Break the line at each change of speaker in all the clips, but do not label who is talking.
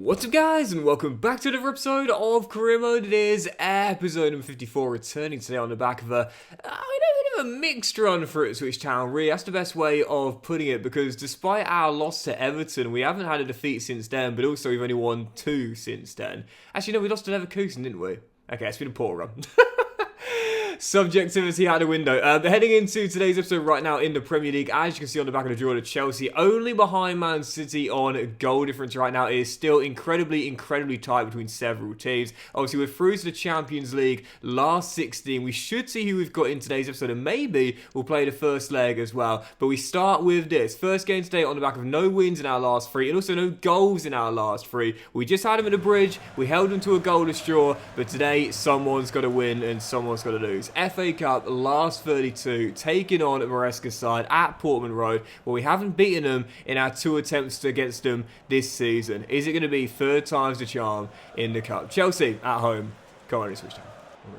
What's up guys, and welcome back to another episode of Career Mode. It is episode number 54, returning today on the back of a bit of a mixed run for Ipswich Town, really. That's the best way of putting it, because despite our loss to Everton, we haven't had a defeat since then, but also we've only won 2 since then. Actually, no, we lost to Leverkusen, didn't we? Okay, it's been a poor run. Subjectivity out the window. Heading into today's episode right now in the Premier League, as you can see on the back of the draw to Chelsea, only behind Man City on goal difference right now. It is still incredibly tight between several teams. Obviously, we're through to the Champions League, last 16. We should see who we've got in today's episode, and maybe we'll play the first leg as well. But we start with this. First game today on the back of no wins in our last 3, and also no goals in our last 3. We just had them at the bridge. We held them to a goalless draw, but today someone's got to win and someone's got to lose. FA Cup, last 32, taking on Maresca's side at Portman Road, where we haven't beaten them in our 2 attempts against them this season. Is it going to be 3rd time's the charm in the Cup? Chelsea at home. Come on, Ipswich Town.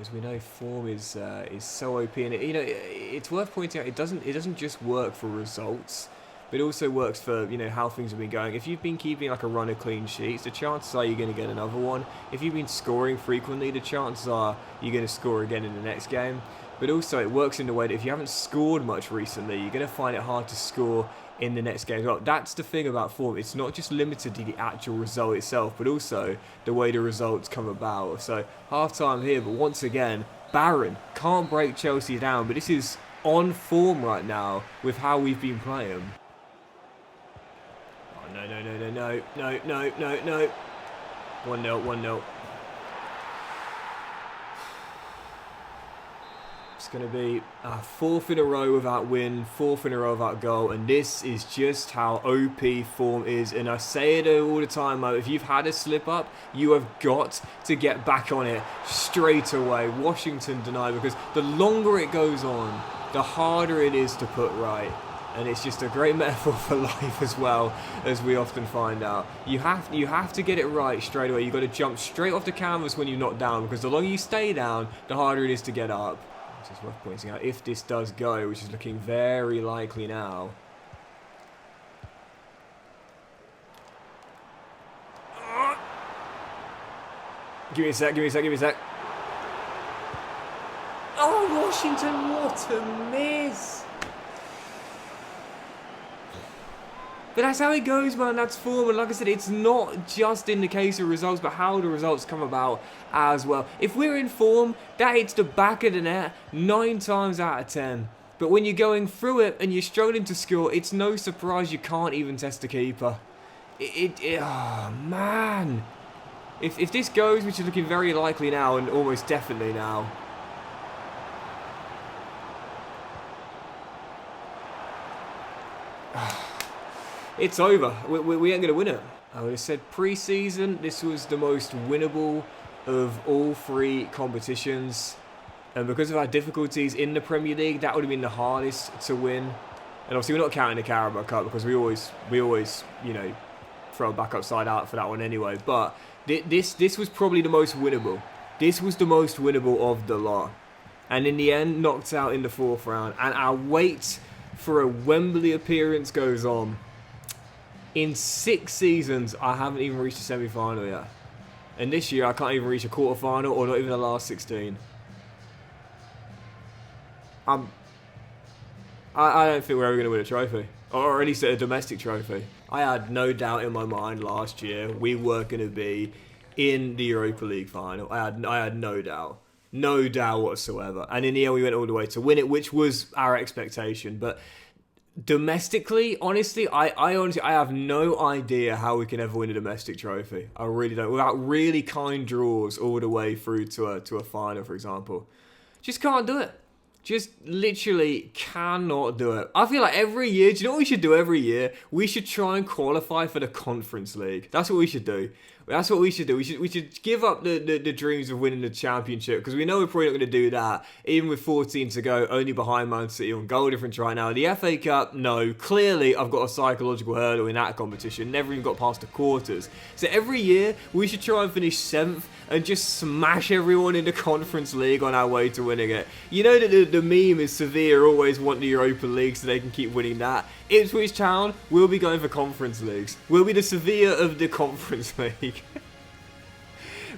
As we know, form is so OP, and it's worth pointing out it doesn't just work for results, but it also works for how things have been going. If you've been keeping like a run of clean sheets, the chances are you're going to get another one. If you've been scoring frequently, the chances are you're going to score again in the next game. But also it works in the way that if you haven't scored much recently, you're going to find it hard to score in the next game as well. That's the thing about form. It's not just limited to the actual result itself, but also the way the results come about. So half time here, but once again, Barron can't break Chelsea down, but this is on form right now with how we've been playing. No. 1-0. It's going to be a 4th in a row without win, 4th in a row without goal, and this is just how OP form is. And I say it all the time, if you've had a slip up, you have got to get back on it straight away. Washington denied, because the longer it goes on, the harder it is to put right. And it's just a great metaphor for life as well, as we often find out. You have to get it right straight away. You've got to jump straight off the canvas when you're not down, because the longer you stay down, the harder it is to get up. This is worth pointing out. If this does go, which is looking very likely now. Give me a sec. Oh, Washington, what a miss! But that's how it goes, man. That's form. And like I said, it's not just in the case of results, but how the results come about as well. If we're in form, that hits the back of the net 9 times out of 10. But when you're going through it and you're struggling to score, it's no surprise you can't even test the keeper. Oh, man. If this goes, which is looking very likely now and almost definitely now. It's over. We ain't going to win it. I would have said pre-season, this was the most winnable of all 3 competitions. And because of our difficulties in the Premier League, that would have been the hardest to win. And obviously we're not counting the Carabao Cup, because we always throw a backup side out for that one anyway. But this was probably the most winnable. This was the most winnable of the lot. And in the end, knocked out in the 4th round. And our wait for a Wembley appearance goes on. In 6 seasons, I haven't even reached a semi-final yet. And this year, I can't even reach a quarter-final or not even the last 16. I don't think we're ever going to win a trophy. Or at least a domestic trophy. I had no doubt in my mind last year we were going to be in the Europa League final. I had no doubt. No doubt whatsoever. And in the end, we went all the way to win it, which was our expectation. But domestically, honestly, I have no idea how we can ever win a domestic trophy. I really don't. Without really kind draws all the way through to a final, for example. Just can't do it. Just literally cannot do it. I feel like every year, do you know what we should do every year? We should try and qualify for the Conference League. That's what we should do. That's what we should do. We should give up the dreams of winning the championship, because we know we're probably not going to do that, even with 14 to go, only behind Man City on goal difference right now. The FA Cup, no. Clearly, I've got a psychological hurdle in that competition. Never even got past the quarters. So every year, we should try and finish 7th and just smash everyone in the Conference League on our way to winning it. You know that the meme is Sevilla always want the Europa League so they can keep winning that. Ipswich Town will be going for Conference Leagues. We'll be the Sevilla of the Conference League.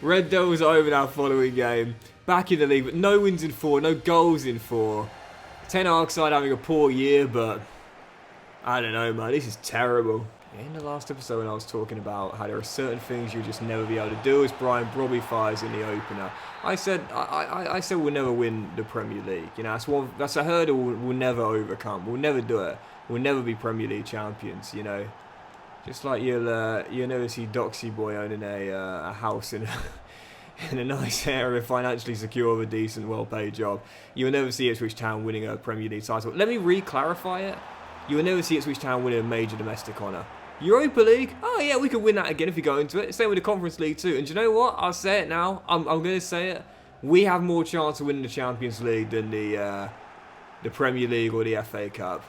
Red Devils are over our following game. Back in the league, but no wins in 4, no goals in 4. Ten Hag side having a poor year, but I don't know, man. This is terrible. In the last episode when I was talking about how there are certain things you'll just never be able to do as Brian Brobby fires in the opener, I said we'll never win the Premier League. You know, that's a hurdle we'll never overcome. We'll never do it. We'll never be Premier League champions, you know. Just like you'll never see Doxy Boy owning a house in a nice area, financially secure with a decent, well-paid job. You'll never see Ipswich Town winning a Premier League title. Let me re-clarify it. You will never see Ipswich Town winning a major domestic honour. Europa League? Oh yeah, we could win that again if we go into it. Same with the Conference League too. And do you know what? I'll say it now. I'm going to say it. We have more chance of winning the Champions League than the Premier League or the FA Cup.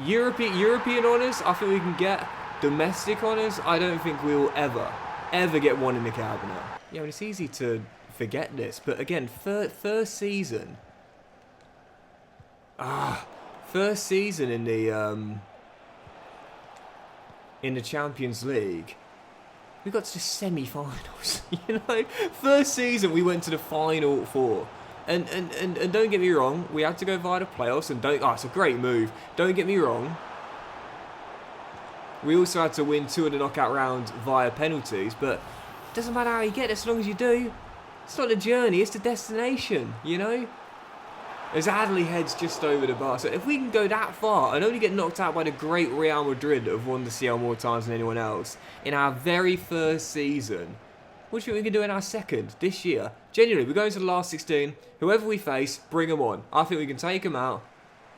European honours, I think we can get. Domestic honours, I don't think we will ever get one in the cabinet. Yeah, well, it's easy to forget this, but again, first season. First season in the Champions League, we got to the semi-finals. You know, first season we went to the final 4, and don't get me wrong, we had to go via the playoffs, and it's a great move. Don't get me wrong. We also had to win 2 of the knockout rounds via penalties, but it doesn't matter how you get it as long as you do. It's not the journey, it's the destination, you know? As Adley heads just over the bar. So if we can go that far and only get knocked out by the great Real Madrid that have won the CL more times than anyone else in our very first season, what do you think we can do in our second this year? Genuinely, we're going to the last 16. Whoever we face, bring them on. I think we can take them out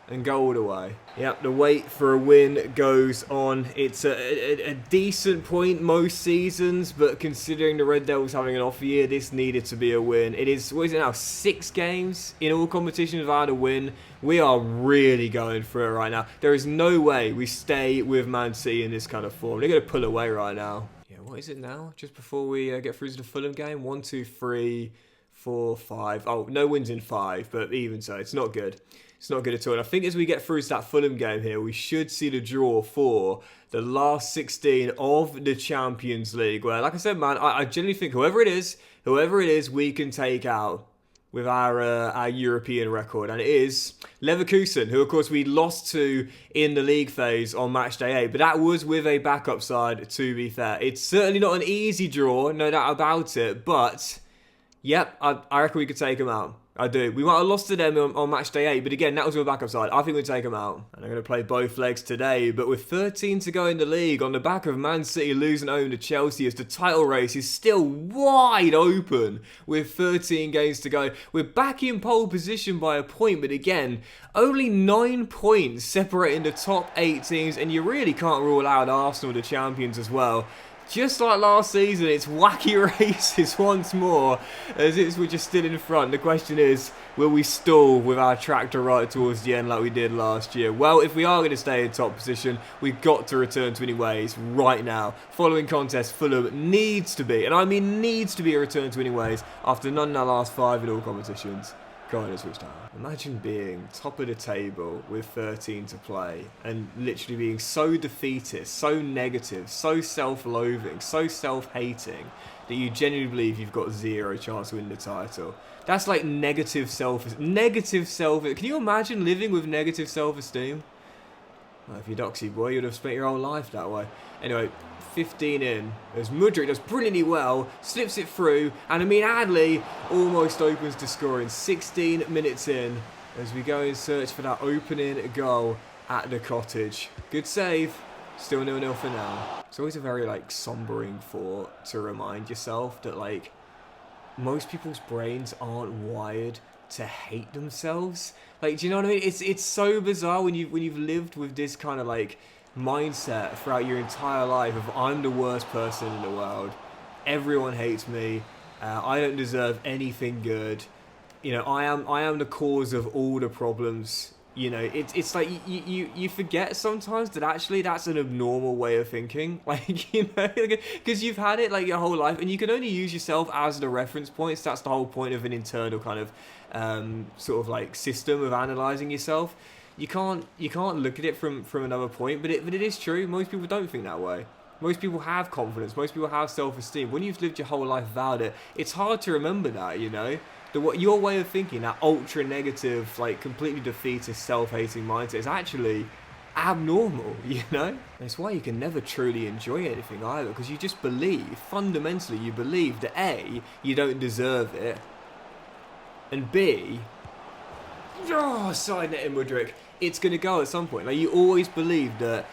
and go all the way. Yep, the wait for a win goes on. It's a decent point most seasons, but considering the Red Devils having an off year, this needed to be a win. It is, what is it now, 6 games in all competitions without a win. We are really going for it right now. There is no way we stay with Man City in this kind of form. They're going to pull away right now. Yeah, what is it now? Just before we get through to the Fulham game? 1, 2, 3, 4, 5. Oh, no wins in 5, but even so, it's not good. It's not good at all. And I think as we get through to that Fulham game here, we should see the draw for the last 16 of the Champions League. Where, like I said, man, I genuinely think whoever it is, we can take out with our European record. And it is Leverkusen, who, of course, we lost to in the league phase on match day 8. But that was with a backup side, to be fair. It's certainly not an easy draw, no doubt about it. But, yep, I reckon we could take them out. I do. We might have lost to them on match day 8, but again, that was with a backup side. I think we'll take them out. And I'm going to play both legs today, but with 13 to go in the league, on the back of Man City losing home to Chelsea, as the title race is still wide open with 13 games to go. We're back in pole position by a point, but again, only 9 points separating the top 8 teams, and you really can't rule out Arsenal, the champions, as well. Just like last season, it's wacky races once more, as we're just still in front. The question is, will we stall with our tractor right towards the end like we did last year? Well, if we are going to stay in top position, we've got to return to winning ways right now. Following contest, Fulham needs to be, and I mean needs to be, a return to winning ways after none in our last 5 in all competitions. Switch down. Imagine being top of the table with 13 to play and literally being so defeatist, so negative, so self-loathing, so self-hating that you genuinely believe you've got 0 chance of winning the title. That's like negative self-esteem. Can you imagine living with negative self-esteem? Well, if you're Doxy Boy, you'd have spent your whole life that way. Anyway, 15 in, as Mudryk does brilliantly well, slips it through, and Amin Adley almost opens to scoring 16 minutes in, as we go in search for that opening goal at the Cottage. Good save, still 0-0 for now. It's always a very, sombering thought to remind yourself that, most people's brains aren't wired to hate themselves. Do you know what I mean? It's so bizarre when you've lived with this kind of, mindset throughout your entire life of I'm the worst person in the world, everyone hates me, I don't deserve anything good, you know, I am the cause of all the problems You know, it's like you forget sometimes that actually that's an abnormal way of thinking. Like, you know, because you've had it like your whole life, and you can only use yourself as the reference points. That's the whole point of an internal kind of sort of like system of analyzing yourself. You can't look at it from another point, but it is true. Most people don't think that way. Most people have confidence. Most people have self-esteem. When you've lived your whole life without it, it's hard to remember that, you know? Your way of thinking, that ultra negative, like completely defeatist, self-hating mindset is actually abnormal, you know? And it's why you can never truly enjoy anything either, because you just believe, fundamentally you believe that A, you don't deserve it, and B, side net in Mudrick, it's going to go at some point. Like, you always believe that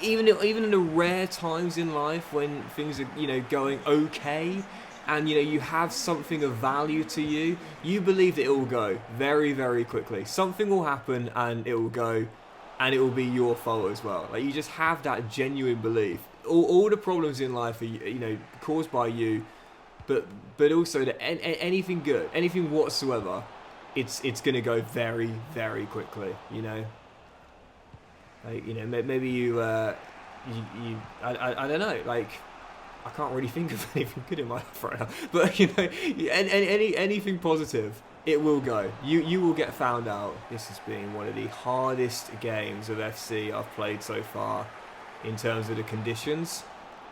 even in the rare times in life when things are, you know, going okay, and you know you have something of value to you, you believe that it will go very, very quickly. Something will happen and it will go, and it will be your fault as well. Like, you just have that genuine belief. All the problems in life are, you know, caused by you, but also that anything good, anything whatsoever, it's gonna go very, very quickly. You know. Like, you know, maybe you I don't know, like, I can't really think of anything good in my life right now, but, you know, anything positive, it will go. You will get found out. This has been one of the hardest games of FC I've played so far in terms of the conditions.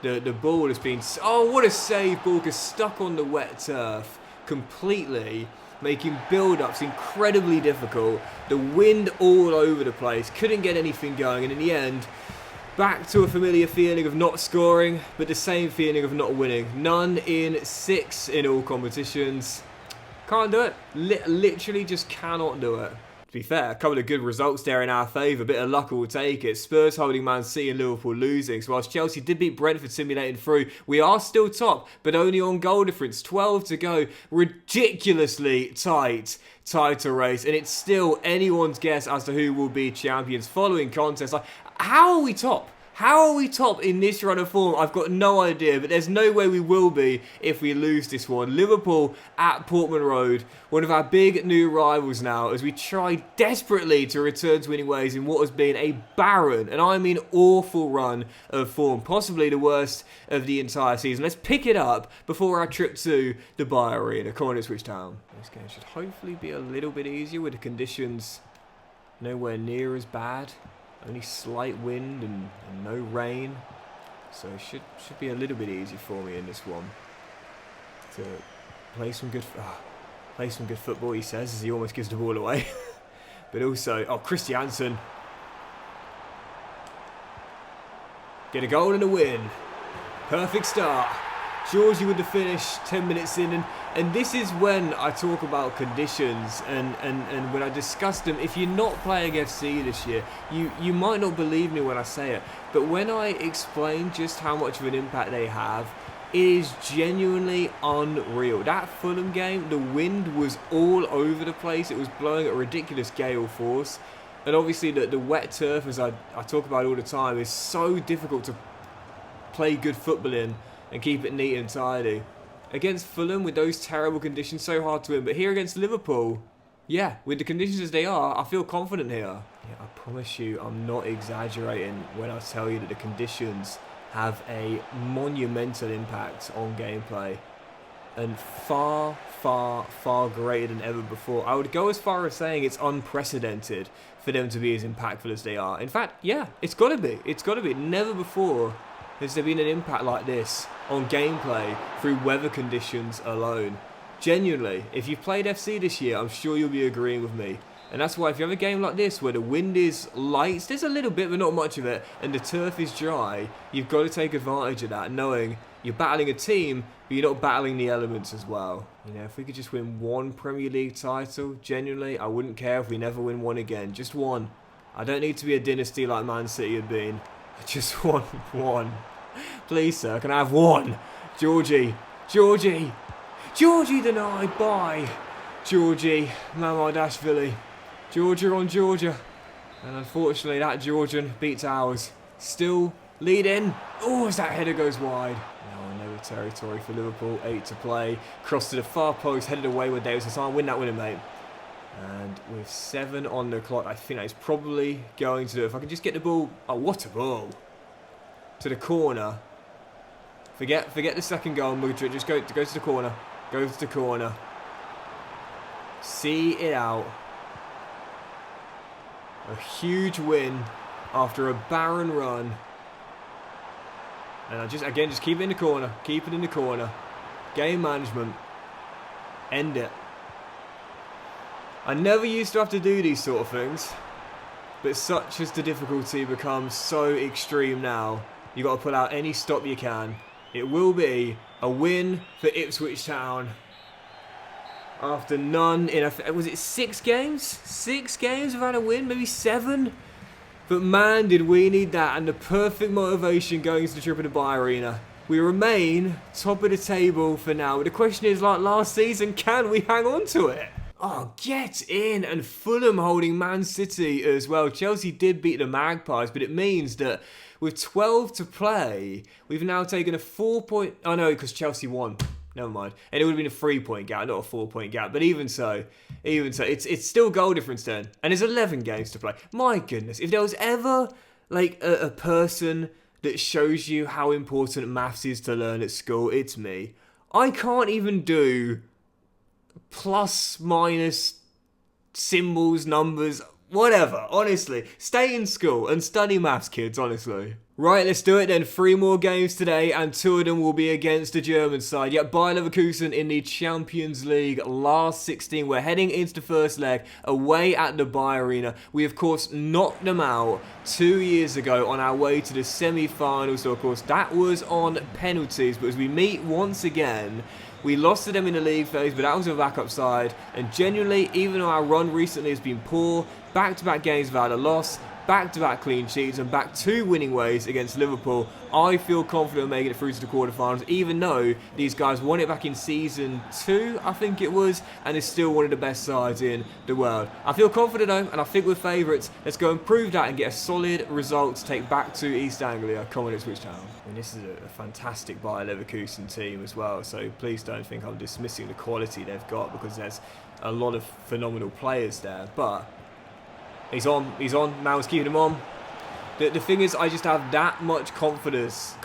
The ball has been, oh, what a save, Borka, stuck on the wet turf completely, making build-ups incredibly difficult. The wind all over the place, couldn't get anything going, and in the end, back to a familiar feeling of not scoring, but the same feeling of not winning. None in 6 in all competitions. Can't do it. Literally just cannot do it. To be fair, a couple of good results there in our favour. A bit of luck will take it. Spurs holding Man City and Liverpool losing. So whilst Chelsea did beat Brentford simulating through, we are still top, but only on goal difference. 12 to go. Ridiculously tight title race. And it's still anyone's guess as to who will be champions following contests. Like, how are we top? How are we top in this run of form? I've got no idea, but there's no way we will be if we lose this one. Liverpool at Portman Road, one of our big new rivals now, as we try desperately to return to winning ways in what has been a barren, and I mean awful run of form, possibly the worst of the entire season. Let's pick it up before our trip to Dubai Arena. Come on, Ipswich Town. This game should hopefully be a little bit easier with the conditions nowhere near as bad. Only slight wind and no rain, so it should be a little bit easy for me in this one to play some good football. He says as he almost gives the ball away, but also Christiansen get a goal and a win. Perfect start. Georgie with the finish 10 minutes in, and this is when I talk about conditions and when I discuss them. If you're not playing FC this year, you might not believe me when I say it, but when I explain just how much of an impact they have, it is genuinely unreal. That Fulham game, the wind was all over the place. It was blowing at a ridiculous gale force, and obviously the wet turf, as I talk about all the time, is so difficult to play good football in and keep it neat and tidy. Against Fulham, with those terrible conditions, so hard to win. But here against Liverpool, yeah, with the conditions as they are, I feel confident here. Yeah, I promise you, I'm not exaggerating when I tell you that the conditions have a monumental impact on gameplay. And far, far, far greater than ever before. I would go as far as saying it's unprecedented for them to be as impactful as they are. In fact, yeah, it's got to be. It's got to be. Never before has there been an impact like this on gameplay through weather conditions alone. Genuinely, if you've played FC this year, I'm sure you'll be agreeing with me. And that's why if you have a game like this where the wind is light, there's a little bit but not much of it, and the turf is dry, you've got to take advantage of that, knowing you're battling a team, but you're not battling the elements as well. You know, if we could just win one Premier League title, genuinely, I wouldn't care if we never win one again. Just one. I don't need to be a dynasty like Man City had been. I just want one. Please, sir, can I have one? Georgie denied by Georgie Mamadashvili. Georgia on Georgia. And unfortunately, that Georgian beats ours. Still leading. Oh, as that header goes wide. Now in never territory for Liverpool. 8 to play. Cross to the far post. Headed away with Davis Hassan. Win that winner, mate. And with 7 on the clock, I think that's probably going to do it. If I can just get the ball... Oh, what a ball. To the corner. Forget the second goal, Mudryk. Just go to the corner. Go to the corner. See it out. A huge win after a barren run. And again, just keep it in the corner. Keep it in the corner. Game management. End it. I never used to have to do these sort of things. But such as the difficulty becomes so extreme now. You've got to pull out any stop you can. It will be a win for Ipswich Town. After none in a... Was it 6 games? 6 games without a win? Maybe 7? But man, did we need that. And the perfect motivation going into the trip at the Dubai Arena. We remain top of the table for now. But the question is, like last season, can we hang on to it? Oh, get in. And Fulham holding Man City as well. Chelsea did beat the Magpies, but it means that with 12 to play, we've now taken a 4-point... Oh, no, because Chelsea won. Never mind. And it would have been a 3-point gap, not a 4-point gap. But even so, it's still goal difference then. And there's 11 games to play. My goodness, if there was ever like a person that shows you how important maths is to learn at school, it's me. I can't even do plus, minus, symbols, numbers, whatever. Honestly, stay in school and study maths, kids, honestly. Right, let's do it then. 3 more games today, and 2 of them will be against the German side. Yep, Bayer Leverkusen in the Champions League last 16. We're heading into the first leg away at the Bayer Arena. We, of course, knocked them out 2 years ago on our way to the semi-finals. So, of course, that was on penalties. But as we meet once again, we lost to them in the league phase, but that was a backup side. And genuinely, even though our run recently has been poor, back-to-back games without a loss, back-to-back clean sheets, and back 2 winning ways against Liverpool, I feel confident of making it through to the quarterfinals, even though these guys won it back in Season 2, I think it was, and is still one of the best sides in the world. I feel confident though, and I think we're favourites. Let's go and prove that and get a solid result to take back to East Anglia. Come on, Ipswich Town. And this is a fantastic Bayer Leverkusen team as well, so please don't think I'm dismissing the quality they've got, because there's a lot of phenomenal players there, but... He's on, Mal's keeping him on. The thing is, I just have that much confidence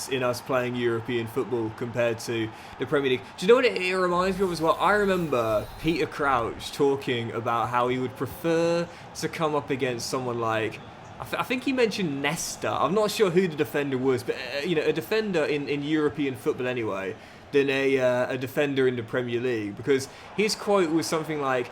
in us playing European football compared to the Premier League. Do you know what it reminds me of as well? I remember Peter Crouch talking about how he would prefer to come up against someone like... I think he mentioned Nesta. I'm not sure who the defender was, but a defender in European football anyway, than a defender in the Premier League. Because his quote was something like...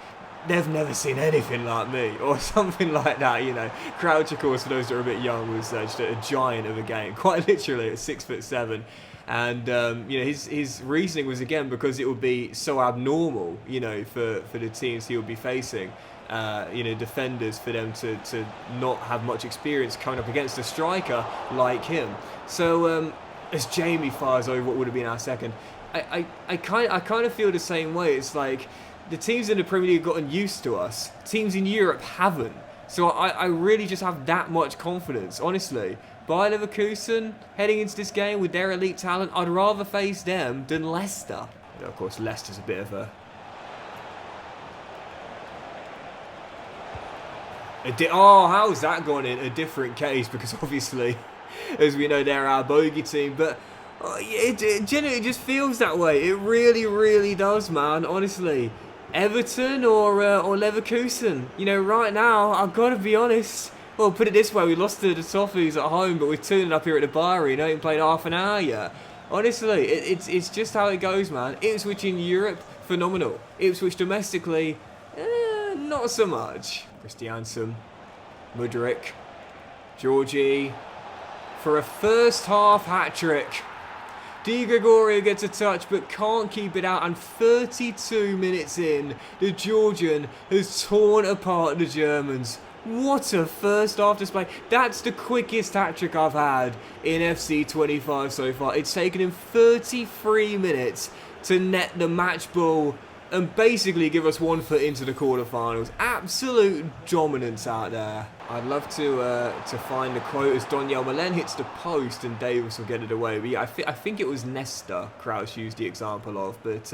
They've never seen anything like me, or something like that, Crouch, of course, for those that are a bit young, was just a giant of a game, quite literally at 6'7", and his reasoning was again because it would be so abnormal, for the teams he would be facing, defenders, for them to not have much experience coming up against a striker like him. So as Jamie fires over what would have been our second, I kind of feel the same way. It's like, the teams in the Premier League have gotten used to us. Teams in Europe haven't. So I really just have that much confidence, honestly. Bayer Leverkusen, heading into this game with their elite talent, I'd rather face them than Leicester. Of course, Leicester's a bit of a... how's that gone in a different case? Because obviously, as we know, they're our bogey team. But it genuinely just feels that way. It really, really does, man, honestly. Everton or Leverkusen. Right now, I've got to be honest. Well, put it this way, we lost to the Toffees at home, but we're tuning up here at the Bayer Arena. Ain't played half an hour yet. Honestly, it's just how it goes, man. Ipswich in Europe, phenomenal. Ipswich domestically, not so much. Christiansen, Mudryk, Georgie, for a first half hat-trick. Di Gregorio gets a touch but can't keep it out, and 32 minutes in, the Georgian has torn apart the Germans. What a first half display. That's the quickest hat-trick I've had in FC 25 so far. It's taken him 33 minutes to net the match ball and basically give us 1 foot into the quarterfinals. Absolute dominance out there. I'd love to find the quote as Daniel Malen hits the post and Davis will get it away. But yeah, I think it was Nesta Crouch used the example of. But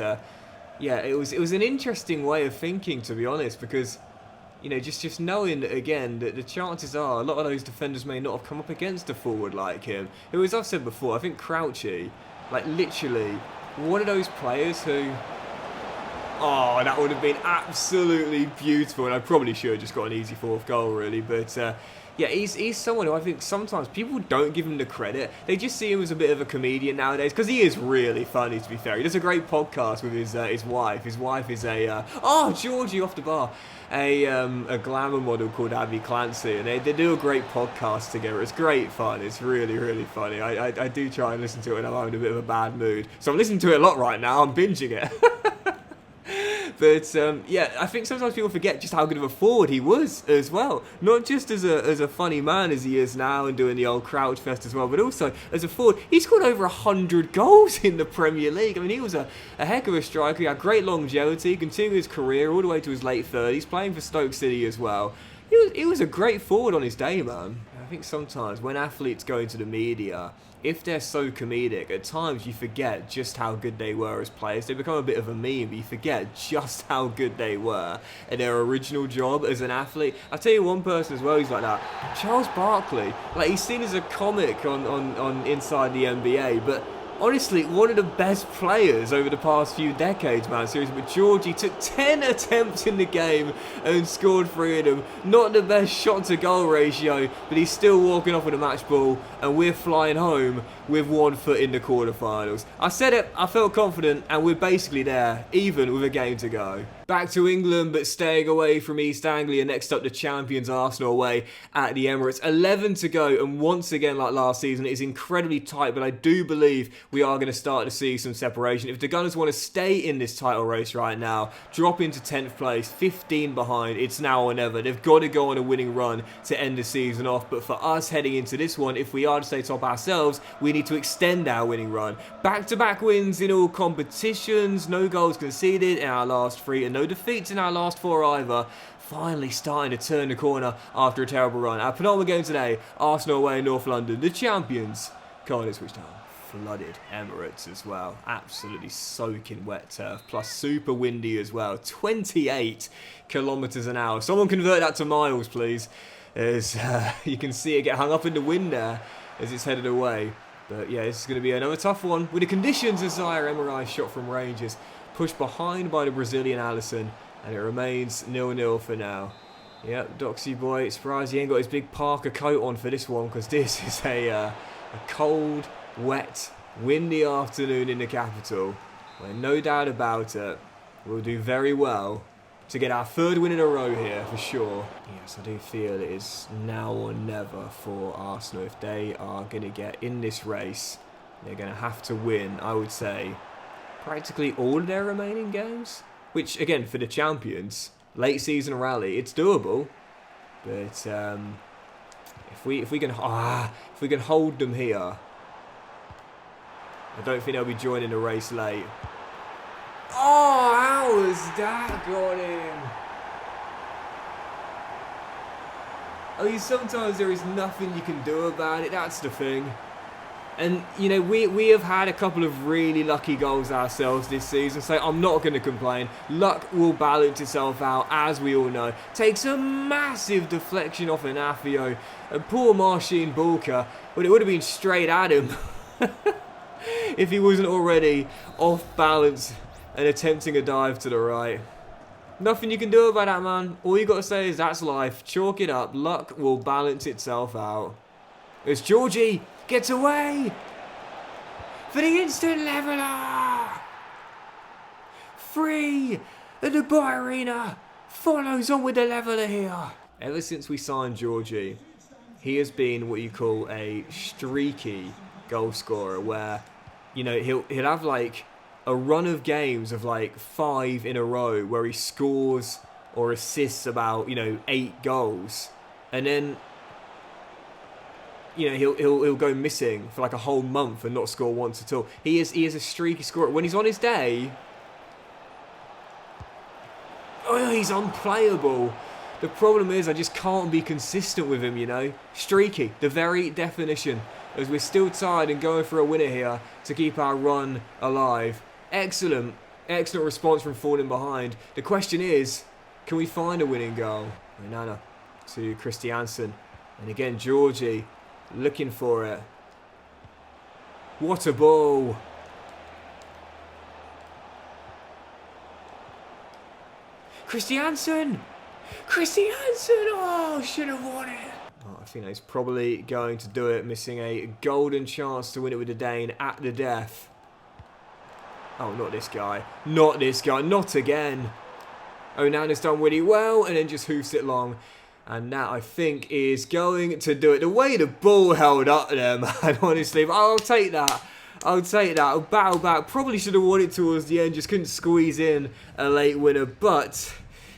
Yeah, it was an interesting way of thinking, to be honest, because just knowing again that the chances are a lot of those defenders may not have come up against a forward like him. Who, as I've said before, I think Crouchy, like literally, one of those players who, oh, that would have been absolutely beautiful, and I probably should have just got an easy fourth goal, really, but. Yeah, he's someone who I think sometimes people don't give him the credit. They just see him as a bit of a comedian nowadays, because he is really funny, to be fair. He does a great podcast with his wife. His wife is Georgie off the bar, a glamour model called Abby Clancy, and they do a great podcast together. It's great fun. It's really, really funny. I do try and listen to it when I'm having a bit of a bad mood. So I'm listening to it a lot right now. I'm binging it. But yeah, I think sometimes people forget just how good of a forward he was as well. Not just as a funny man as he is now and doing the old Crouch Fest as well, but also as a forward. He scored over 100 goals in the Premier League. I mean, he was a heck of a striker. He had great longevity, continued his career all the way to his late 30s, playing for Stoke City as well. He was a great forward on his day, man. I think sometimes when athletes go into the media, if they're so comedic, at times you forget just how good they were as players. They become a bit of a meme, but you forget just how good they were at their original job as an athlete. I'll tell you one person as well who's like that. Charles Barkley. Like, he's seen as a comic on Inside the NBA, but honestly, one of the best players over the past few decades, man. Seriously, but Georgie took 10 attempts in the game and scored 3 of them. Not the best shot-to-goal ratio, but he's still walking off with a match ball, and we're flying home with 1 foot in the quarterfinals. I said it, I felt confident, and we're basically there, even with a game to go. Back to England, but staying away from East Anglia. Next up, the champions Arsenal away at the Emirates. 11 to go, and once again, like last season, it is incredibly tight, but I do believe we are going to start to see some separation. If the Gunners want to stay in this title race right now, drop into 10th place, 15 behind, it's now or never. They've got to go on a winning run to end the season off, but for us heading into this one, if we are to stay top ourselves, we need to extend our winning run. Back-to-back wins in all competitions, no goals conceded in our last 3, and no defeats in our last 4 either. Finally starting to turn the corner after a terrible run. Our penultimate game today, Arsenal away in North London. The champions, Cardiff switched on. Flooded Emirates as well. Absolutely soaking wet turf, plus super windy as well. 28 kilometres an hour. Someone convert that to miles, please. As you can see it get hung up in the wind there as it's headed away. But yeah, this is going to be another tough one. With the conditions, as Zaire Emery's shot from range is pushed behind by the Brazilian Alisson, and it remains 0-0 for now. Yep, Doxy boy, surprised he ain't got his big Parker coat on for this one, because this is a cold, wet, windy afternoon in the capital, where no doubt about it, we'll do very well to get our 3rd win in a row here for sure. Yes, I do feel it is now or never for Arsenal. If they are going to get in this race, they're going to have to win, I would say, practically all of their remaining games. Which, again, for the champions, late season rally, it's doable. But if we can hold them here, I don't think they'll be joining the race late. Oh, how has that got him? I mean, sometimes there is nothing you can do about it. That's the thing. And, we have had a couple of really lucky goals ourselves this season, so I'm not going to complain. Luck will balance itself out, as we all know. Takes a massive deflection off Anafio. And poor Marcin Bulka, but it would have been straight at him if he wasn't already off balance and attempting a dive to the right. Nothing you can do about that, man. All you got to say is that's life. Chalk it up. Luck will balance itself out. It's Georgie. Gets away for the instant leveller. 3. The Dubai Arena follows on with the leveller here. Ever since we signed Georgie, he has been what you call a streaky goal scorer, where he'll have like a run of games of like 5 in a row where he scores or assists about 8 goals, and then he'll go missing for like a whole month and not score once at all. He is a streaky scorer. When he's on his day, he's unplayable. The problem is I just can't be consistent with him, Streaky, the very definition. As we're still tired and going for a winner here to keep our run alive. Excellent. Excellent response from falling behind. The question is, can we find a winning goal? Nana to Christiansen. And again, Georgie looking for it. What a ball. Christiansen! Christiansen! Oh, should have won it. Oh, I think he's probably going to do it, missing a golden chance to win it with the Dane at the death. Oh, not this guy. Not this guy. Not again. Onana's done really well and then just hoofs it long. And that, I think, is going to do it. The way the ball held up there, man, honestly. I'll take that. I'll take that. I'll battle back. Probably should have won it towards the end. Just couldn't squeeze in a late winner. But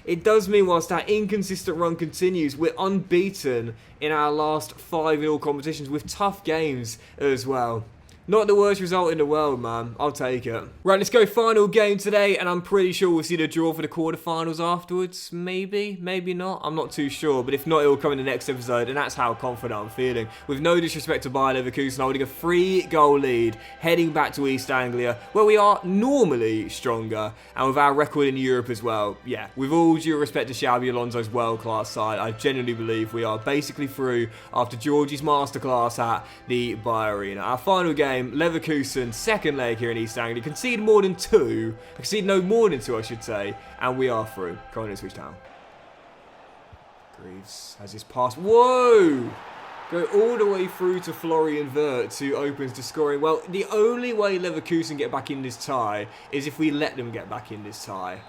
it does mean whilst that inconsistent run continues, we're unbeaten in our last 5 in all competitions with tough games as well. Not the worst result in the world, man. I'll take it. Right, let's go final game today, and I'm pretty sure we'll see the draw for the quarterfinals afterwards. Maybe, maybe not. I'm not too sure, but if not, it will come in the next episode, and that's how confident I'm feeling. With no disrespect to Bayer Leverkusen, holding a 3-goal lead, heading back to East Anglia, where we are normally stronger, and with our record in Europe as well. Yeah, with all due respect to Xabi Alonso's world-class side, I genuinely believe we are basically through after Georgie's masterclass at the Bayer Arena. Our final game, Leverkusen, second leg here in East Anglia. Concede more than 2. Concede no more than 2, I should say. And we are through. Come on, let's switch down. Greaves has his pass. Whoa! Go all the way through to Florian Wirtz, who opens to scoring. Well, the only way Leverkusen get back in this tie is if we let them get back in this tie.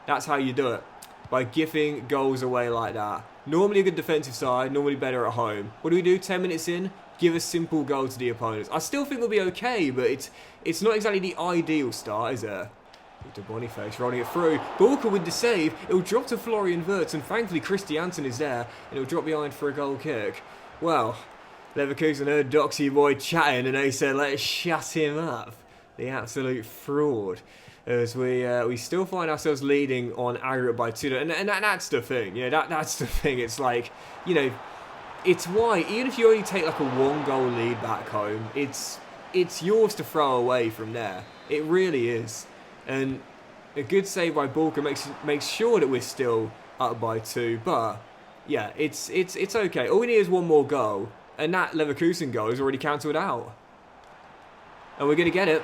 That's how you do it. By giving goals away like that. Normally a good defensive side, normally better at home. What do we do 10 minutes in? Give a simple goal to the opponents. I still think we'll be okay, but it's not exactly the ideal start, is it? To Boniface, rolling it through. Bulka with the save. It'll drop to Florian Wirtz, and thankfully Christiansen is there, and it'll drop behind for a goal kick. Well, Leverkusen heard Doxy boy chatting, and they said, let's shut him up. The absolute fraud. As we still find ourselves leading on aggregate by 2. And that's the thing. You know, that's the thing. It's like, you know, it's why, even if you only take like a 1-goal lead back home, it's yours to throw away from there. It really is. And a good save by Bulka makes sure that we're still up by 2. But yeah, it's okay. All we need is 1 more goal, and that Leverkusen goal is already cancelled out. And we're gonna get it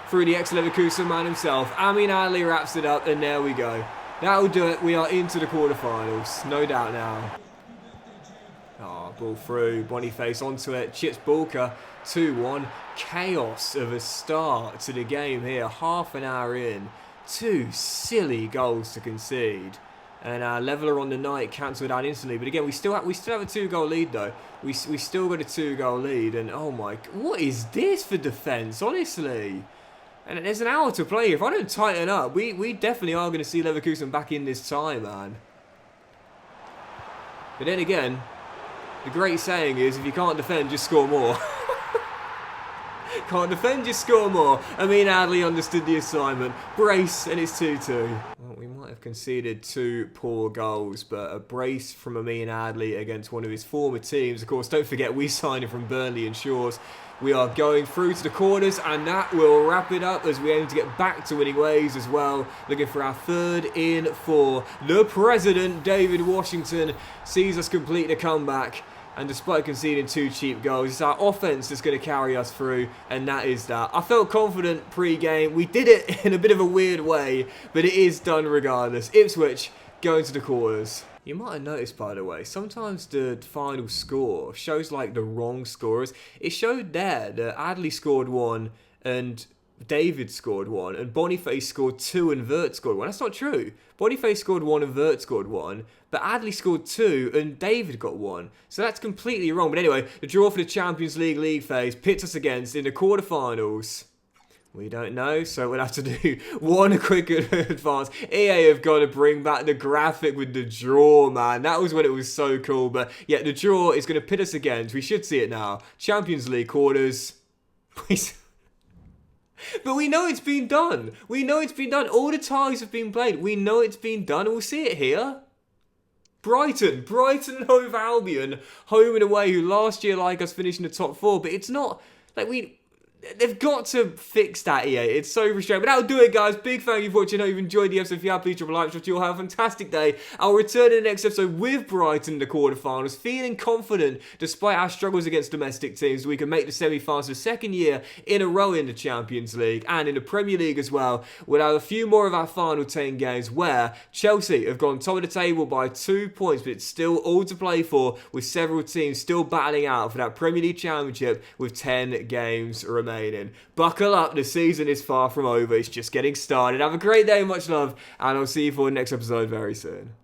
through the ex-Leverkusen man himself. Amin Ali wraps it up, and there we go. That'll do it. We are into the quarterfinals, no doubt now. Oh, ball through, Boniface onto it, chips Bulka, 2-1. Chaos of a start to the game here, half an hour in. 2 silly goals to concede. And our leveller on the night cancelled out instantly. But again, we still have a 2-goal lead though. We still got a 2-goal lead, and oh my, what is this for defence, honestly? And there's an hour to play. If I don't tighten up, we definitely are going to see Leverkusen back in this time, man. But then again, the great saying is, if you can't defend, just score more. Can't defend, just score more. I mean, Adley understood the assignment. Brace, and it's 2-2. Well, we might have conceded 2 poor goals, but a brace from Amin Adley against one of his former teams. Of course, don't forget, we signed him from Burnley and Shores. We are going through to the corners, and that will wrap it up as we aim to get back to winning ways as well. Looking for our 3rd in 4. The president, David Washington, sees us complete the comeback. And despite conceding 2 cheap goals, it's our offence that's going to carry us through, and that is that. I felt confident pre-game. We did it in a bit of a weird way, but it is done regardless. Ipswich going to the quarters. You might have noticed, by the way, sometimes the final score shows like the wrong scorers. It showed there that Adley scored 1 and David scored 1, and Boniface scored 2 and Wirtz scored 1. That's not true. Boniface scored 1 and Wirtz scored 1, but Adley scored 2 and David got 1. So that's completely wrong. But anyway, the draw for the Champions League phase pits us against in the quarterfinals. We don't know, so we'll have to do one quick advance. EA have got to bring back the graphic with the draw, man. That was when it was so cool. But yeah, the draw is going to pit us against. We should see it now. Champions League quarters. But we know it's been done. We know it's been done. All the ties have been played. We know it's been done, and we'll see it here. Brighton and Hove Albion, home and away, who last year like us finished in the top 4. But it's not like They've got to fix that, EA. It's so frustrating. But that'll do it, guys. Big thank you for watching. I hope you've enjoyed the episode. If you have, please drop a like. Sure, you'll have a fantastic day. I'll return in the next episode with Brighton in the quarterfinals, feeling confident despite our struggles against domestic teams. We can make the semi-finals for the second year in a row in the Champions League and in the Premier League as well. We'll have a few more of our final 10 games where Chelsea have gone top of the table by 2 points, but it's still all to play for, with several teams still battling out for that Premier League Championship with 10 games remaining. Buckle up, the season is far from over, it's just getting started. Have a great day, much love, and I'll see you for the next episode very soon.